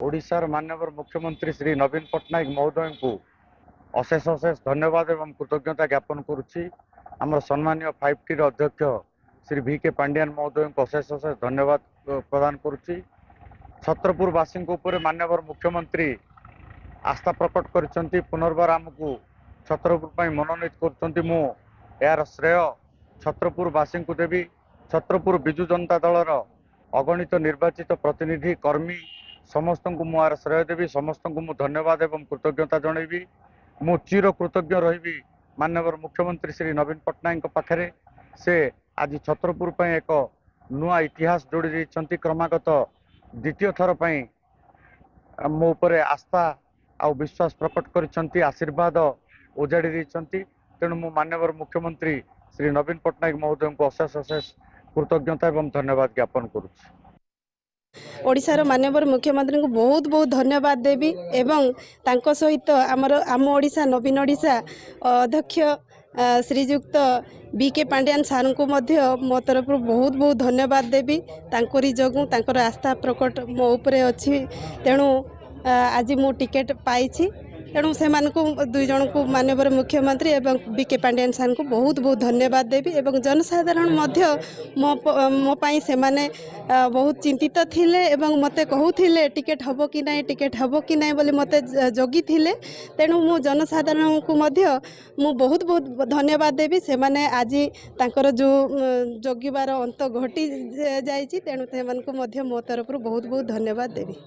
ओडिशार माननीय मुख्यमंत्री श्री नवीन पट्टनायक महोदय को अशेष अशेष धन्यवाद एवं कृतज्ञता ज्ञापन करुच्ची। आम सम्मान्य 5T अध्यक्ष श्री VK पांडियान महोदय को अशेष अशेष धन्यवाद प्रदान करुच्ची। छत्रपुरवासी माननीय मुख्यमंत्री आस्था प्रकट कर पुनर्बार आमको छत्रपुर मनोनीत कर यार श्रेय छत्रपुरवासी को देवी। छत्रपुर विजु जनता दलर अगणित निर्वाचित प्रतिनिधि कर्मी समस्त को मुझे श्रेय देवी। समस्त को मुझे धन्यवाद एवं कृतज्ञता जनइबी। मु चिर कृतज्ञ रही माननीय मुख्यमंत्री श्री नवीन पट्टनायक पाखे। से आज छत्रपुर एक नुआ इतिहास जोड़ी देइछंती। क्रमागत द्वितीय थर मो उपरे आस्था आ विश्वास प्रकट कर आशीर्वाद उजाड़ी देइछंती। तेणु मु माननीय मुख्यमंत्री श्री नवीन पट्टनायक महोदय को अशेष अशेष कृतज्ञता एवं धन्यवाद ज्ञापन करुच्ची। ओडिशार माननीय मुख्यमंत्री को बहुत बहुत धन्यवाद देवी एवं तांको सहित आम ओडिशा नवीन ओडिशा अध्यक्ष श्रीजुक्त VK पांडियान सार को मो तरफ बहुत बहुत धन्यवाद देवी। तांकोरी जगू तांकर आस्था प्रकट मो उपरे अच्छी। तेणु आज मु टिकेट पाई। तेणु से दुई जन को माननीय मुख्यमंत्री एवं VK पांडियान सार को बहुत बहुत धन्यवाद देवी। एवं जनसाधारण मो पाई से माने बहुत चिंतित थिले एवं मते कहूथिले टिकेट हबो कि नहीं टिकेट हबो कि नहीं बोली मते जगी थिले। तेणु मु जनसाधारण को मु बहुत बहुत धन्यवाद देवी। से माने आज तांकर जो जगिबार अंत घटी जाइछि। तेणु से मो तरफ बहुत बहुत धन्यवाद देवी।